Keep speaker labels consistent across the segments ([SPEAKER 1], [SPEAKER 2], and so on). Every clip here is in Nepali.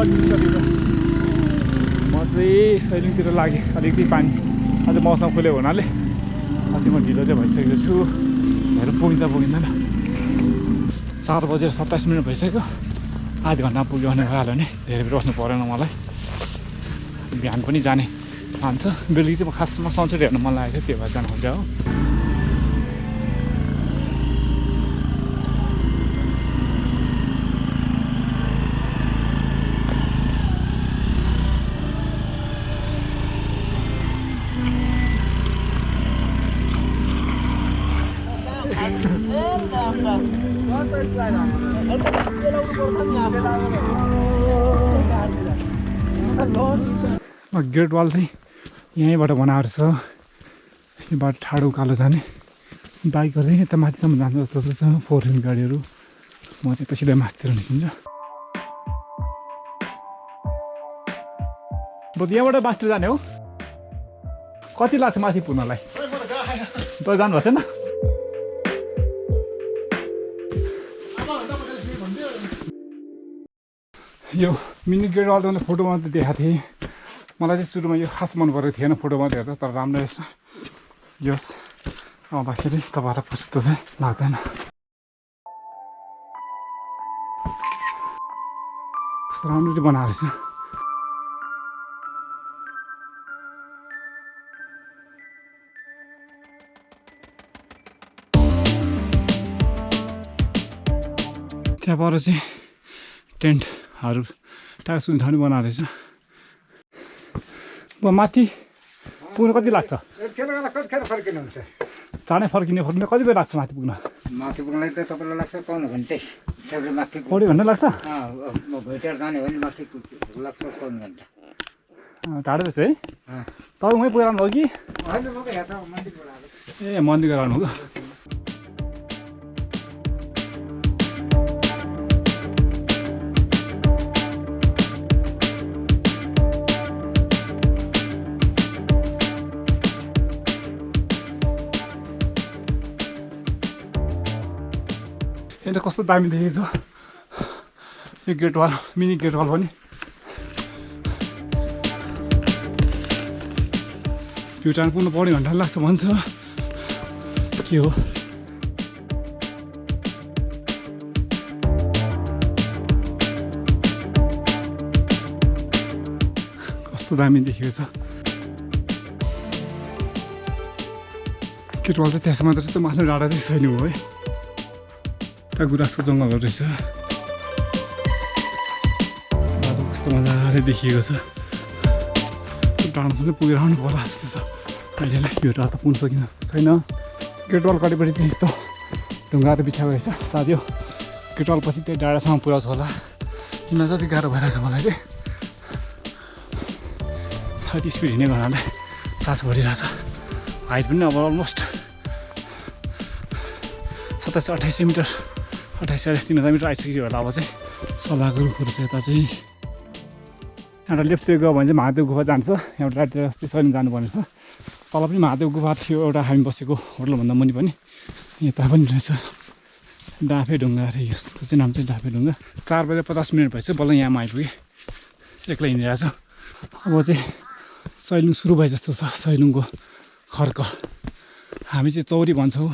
[SPEAKER 1] म चाहिँ सैलुङतिर लागेँ अलिकति पानी अझ मौसम खुल्यो हुनाले अति म ढिलो चाहिँ भइसकेको छु हेर पुगिन्छ पुगिँदैन 4:27 भइसक्यो आधा घन्टा पुग्यो भने भइहाल्यो भने धेरै बेर बस्नु परेन मलाई बिहान पनि जाने प्लान छ बेलुकी चाहिँ म खासमा सनसेट हेर्नु मन लागेको थियो त्यो भएर जानु खोज्छ हो ग्रेट वाल चाहिँ यहीँबाट बनाएर छ यो बाटो ठाडो उकालो जाने बाइकहरू चाहिँ यता माथिसम्म जान्छ जस्तो छ 4 व्हिल गाडीहरू म चाहिँ यता सिधै माथितिर निस्किन्छु बरु यहाँबाट बासतिर जाने हो कति लाग्छ माथि पुग्नलाई त जानुभएको छैन यो मिनी गेट वाल त फोटोमा त देखाएको थिएँ मलाई चाहिँ सुरुमा यो खास मन परेको थिएन फोटोमा हेर्दा तर राम्रो रहेछ यस आउँदाखेरि तपाईँहरूलाई पछुतो चाहिँ लाग्दैन राम्ररी बनाएको रहेछ त्यहाँ पर चाहिँ टेन्टहरू टाइगर सुत्ने ठाउँ बनाएको रहेछ म माथि पुग्न कति लाग्छ चाँडै फर्किने कति बेर लाग्छ माथि पुग्न
[SPEAKER 2] माथि पुग्नलाई त तपाईँलाई लाग्छ 4 घन्टै माथि
[SPEAKER 1] 40 घन्टा लाग्छ
[SPEAKER 2] भेटेर जाने भने माथि लाग्छ 4 घन्टा
[SPEAKER 1] टाढो रहेछ है तपाईँ उहीँ पुगेर आउनु हो कि ए मन्दिर गएर आउनु हो यता कस्तो दामी देखेको छ यो gate wall mini gate wall पनि भुटान पुग्नु 40 घन्टा लाग्छ भन्छ के हो कस्तो दामी देखेको छ गेट वाल चाहिँ त्यहाँसम्म मात्र चाहिँ माथि डाँडा चाहिँ छैन हो है त्यहाँ गुराँसको जङ्गलहरू रहेछ बाटो कस्तो मजाले देखिएको छ डाँडासम्म पुगेर आउनु पर्ला जस्तो छ अहिलेलाई यो रात पुग्नु सकिने जस्तो छैन गेट वाल कतिपट्टि चाहिँ यस्तो ढुङ्गाहरू बिछाएको रहेछ साथी हो गेट वाल पछि त्यही डाँडासम्म पुऱ्याउँछ होला किन जति गाह्रो भइरहेछ मलाई चाहिँ अलिक स्पिड हिँडेको हुनाले सास बढिरहेछ हाइट पनि अब अलमोस्ट 27-28 मिटर 28-30 मिटर आइसक्यो होला अब चाहिँ सल्लाहको रुखहरू छ यता चाहिँ यहाँबाट लेफ्टतिर गयो भने चाहिँ महादेव गुफा जान्छ यहाँबाट राइटतिर चाहिँ सैलुङ जानुपर्ने छ तल पनि महादेव गुफा थियो एउटा हामी बसेको होटलभन्दा मुनि पनि यता पनि रहेछ डाँफे ढुङ्गा अरे यसको चाहिँ नाम चाहिँ डाँफे ढुङ्गा 4:50 भएछ बल्ल यहाँमा आइपुगेँ एक्लै हिँडिरहेको छु अब चाहिँ सैलुङ सुरु भए जस्तो छ सैलुङको खर्क हामी चाहिँ चौरी भन्छौँ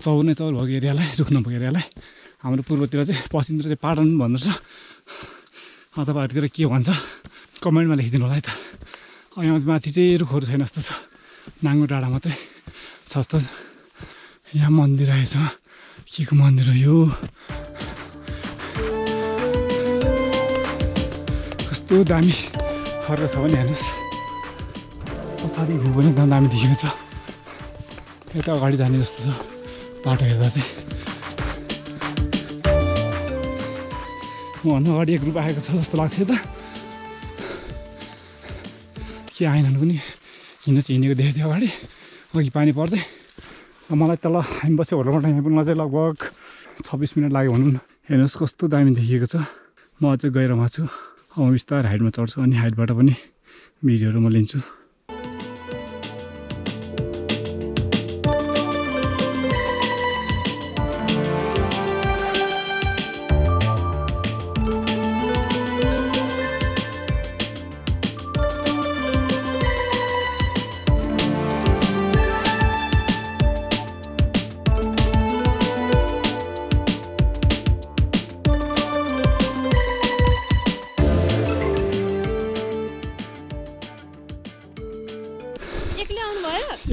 [SPEAKER 1] चौर नै चौर भएको एरियालाई रुख नभएको एरियालाई हाम्रो पूर्वतिर चाहिँ पश्चिमतिर चाहिँ पाटन भन्नु छ तपाईँहरूतिर के भन्छ कमेन्टमा लेखिदिनु होला है त यहाँ माथि चाहिँ रुखहरू छैन जस्तो छ नाङ्गो डाँडा मात्रै छ जस्तो यहाँ मन्दिर आएछ के को मन्दिर हो यो कस्तो दामी खर्क छ भने हेर्नुहोस् पछाडि भ्यू पनि एकदम दामी देखेको छ यता अगाडि जाने जस्तो छ बाटो हेर्दा चाहिँ मभन्दा अगाडि एक ग्रुप आएको छ जस्तो लाग्छ यता के आएन पनि हिँडेको देखेको थियो अगाडि अघि पानी पर्दै मलाई तल हामी बस्यो होटलबाट यहाँ पुग्न चाहिँ लगभग 26 मिनट लाग्यो भनौँ न हेर्नुहोस् कस्तो दामी देखिएको छ म अझै गहिरोमा छु अब बिस्तारै हाइटमा चढ्छु अनि हाइटबाट पनि भिडियोहरू म लिन्छु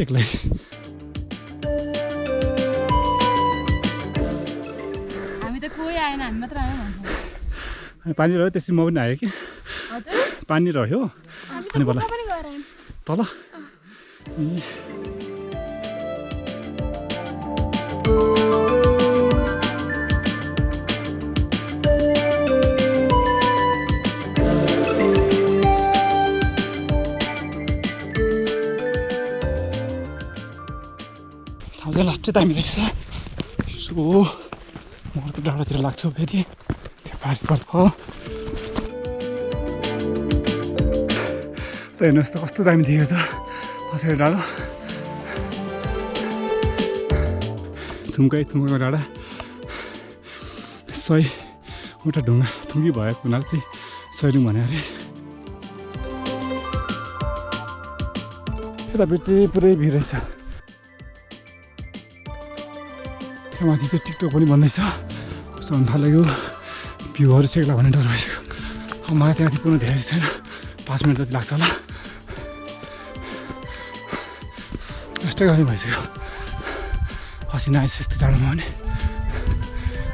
[SPEAKER 1] एक्लै
[SPEAKER 3] हामी त कोही आएन हामी मात्र आयो भन्छ
[SPEAKER 1] अनि पानी रह्यो त्यसपछि म पनि आएँ कि
[SPEAKER 3] हजुर
[SPEAKER 1] पानी रह्यो अनि बल्ल
[SPEAKER 3] पनि गएर आयौँ
[SPEAKER 1] तल ए ठाउँ चाहिँ लास्टै दामी रहेछ सो म अर्को डाँडातिर लाग्छु फेरि त्यो पारितर्फ हेर्नुहोस् त कस्तो दामी देखेको छ पछाडि डाँडा थुम्काको डाँडा 100वटा ढुङ्गा थुम्की भएको हुनाले चाहिँ शैलुङ भने अरे यतापट्टि चाहिँ पुरै भिड रहेछ त्यहाँ माथि चाहिँ टिकटक पनि भन्दैछ कस्तो हुन थाल्यो भ्यूहरू सेक्ला भन्ने डर भइसक्यो अब मलाई त्यहाँदेखि पुग्नु धेरै छैन 5 मिनट जति लाग्छ होला यस्तै गर्ने भइसक्यो पसिना आएछ यस्तो जाडोमा पनि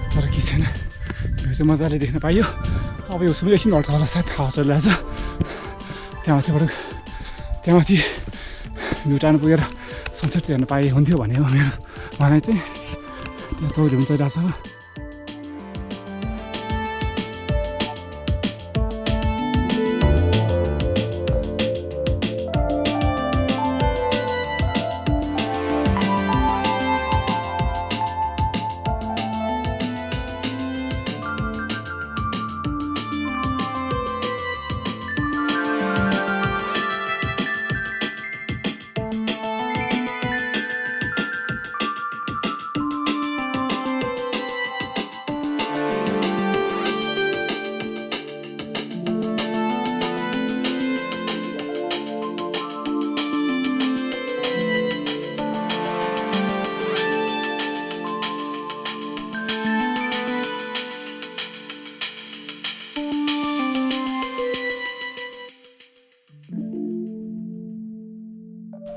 [SPEAKER 1] तर के छैन भ्यू चाहिँ मजाले देख्न पाइयो अब यो उसमा एकछिन हट्छ होला सायद हावा चलिरहेछ त्यहाँ माथि भ्यू टाढो पुगेर सनसेट हेर्न पाए हुन्थ्यो भने हो मेरो भनाइ चाहिँ त्यहाँ चौरी पनि चलिरहेछ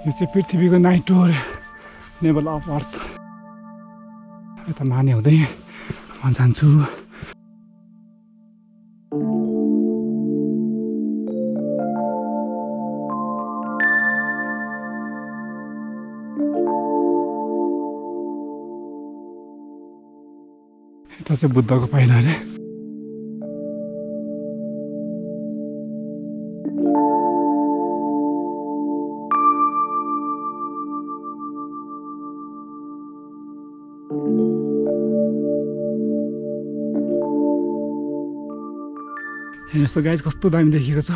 [SPEAKER 1] यो चाहिँ पृथ्वीको नाइट टुर नेभल अफ अर्थ यता माने हुँदै म जान्छु यता चाहिँ बुद्धको पाइला अरे हेर्नुहोस् त गाइज कस्तो दामी देखिएको छ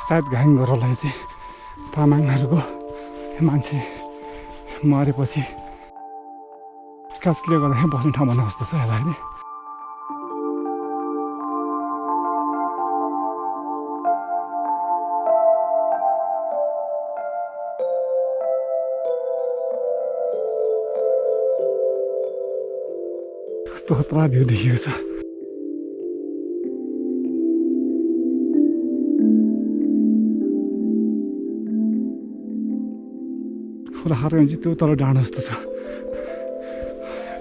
[SPEAKER 1] सायद घाङ गरलाई चाहिँ तामाङहरूको मान्छे मरेपछि कास्कीले गर्दाखेरि बस्ने ठाउँ भन्दा जस्तो छ हेर्दाखेरि कस्तो खतरा भ्यू देखिएको छ खोला खाएर चाहिँ त्यो तल डाँडा जस्तो छ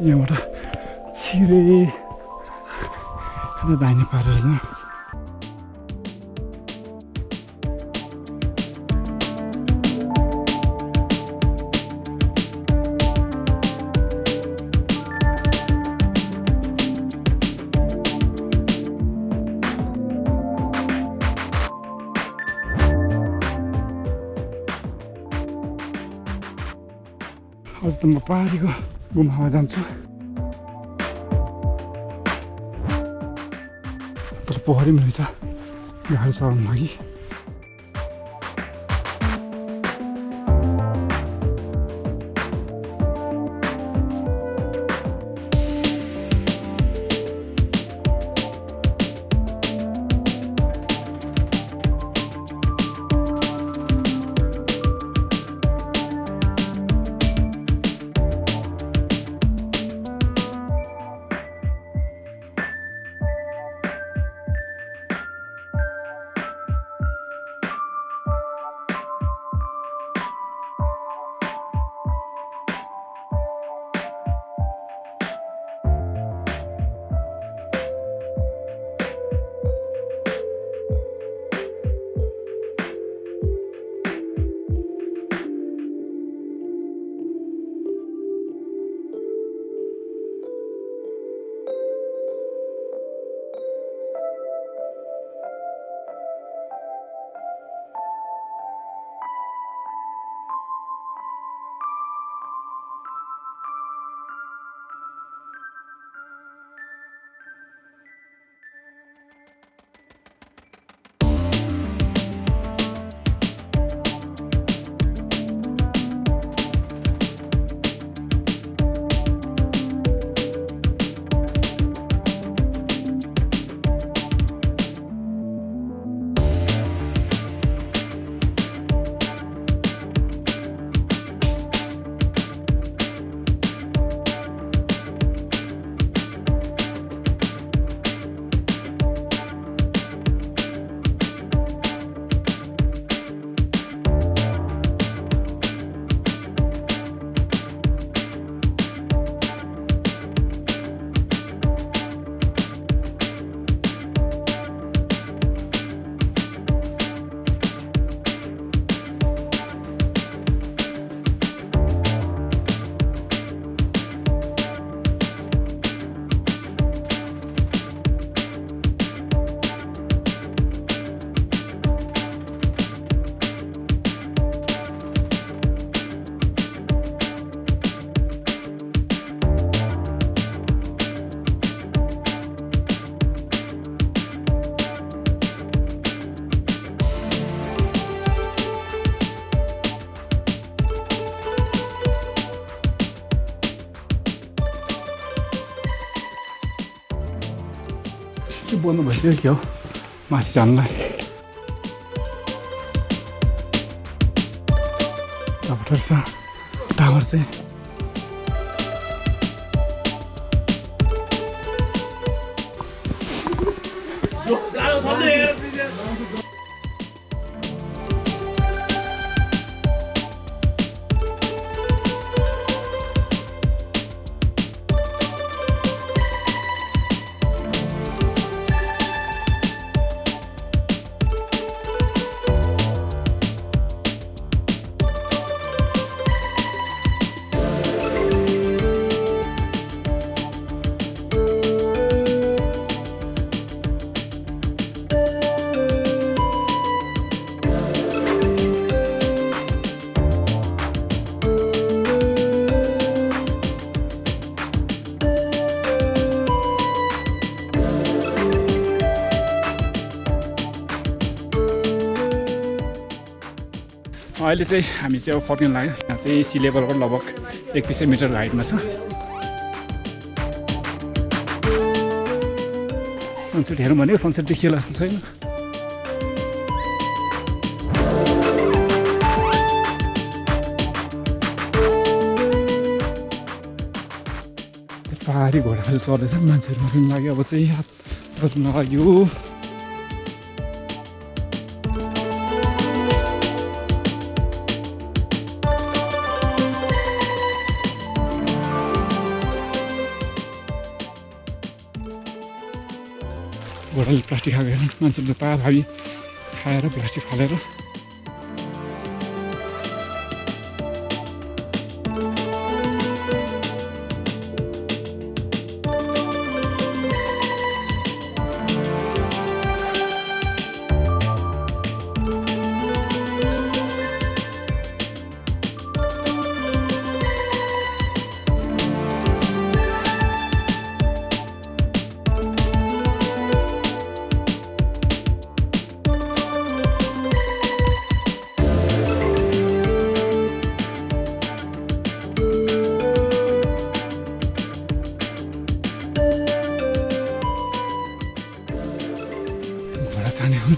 [SPEAKER 1] यहाँबाट छिरे दाहिने पारेर जाउँ अझ त म पहाडीको गुम्बामा जान्छु तर पोखरी पनि रहेछ गाडी चढाउनु लागि बन्द भइसक्यो के हो माथि जानलाई टावर चाहिँ अहिले चाहिँ हामी चाहिँ अब फर्किन लाग्यो यहाँ चाहिँ सी लेभलबाट लगभग 2100 मिटर हाइटमा छ सनसेट हेरौँ भनेको सनसेट देखिएला जस्तो छैन पहाडी घोडाले चढ्दैछ मान्छेहरू मर्नु लाग्यो अब चाहिँ याद गर्नु लाग्यो घोडाले प्लास्टिक खाएको हेर्नु मान्छेले जता भावी खाएर प्लास्टिक फालेर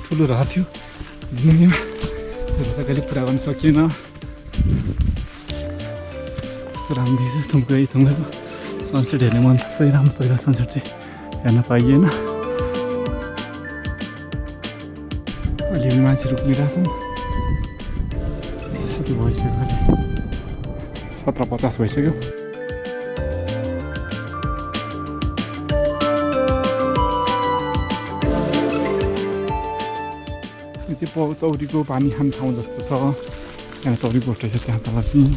[SPEAKER 1] ठुलो रहर थियो जिन्दगीमा त्यो चाहिँ कहिले पुरा गर्न सकिएन कस्तो राम्रो देख्छ थुम्कैको सनसेट हेर्ने मन चाहिँ राम्रो पहिला सनसेट चाहिँ हेर्न पाइएन अलिअलि मान्छेहरू पुगिरहेको छन् कति भइसक्यो अहिले 17:50 भइसक्यो चाहिँ चौरीको पानी खाने ठाउँ जस्तो छ यहाँ चौरी गोठ रहेछ त्यहाँ तल चाहिँ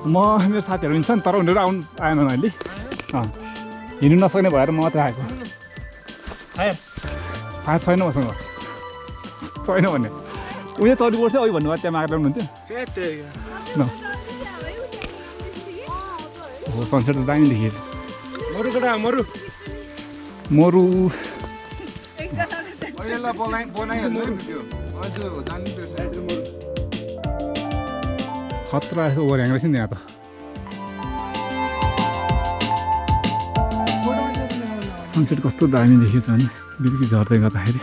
[SPEAKER 1] म मेरो साथीहरू हिँड्छ नि तर उनीहरू आएन अहिले हिँड्नु नसक्ने भएर म मात्रै आएको थाहा छैन मसँग छैन भने उयो चौरी गोठ थियो अघि भन्नुभयो त्यहाँ मागेर ल्याउनुहुन्थ्यो सनसेट त दामी देखिएछ मरु खतरा यस्तो ओभर ह्याङ रहेछ नि यहाँ त सनसेट कस्तो दामी देखिएछ भने बेलुकी झर्दै गर्दाखेरि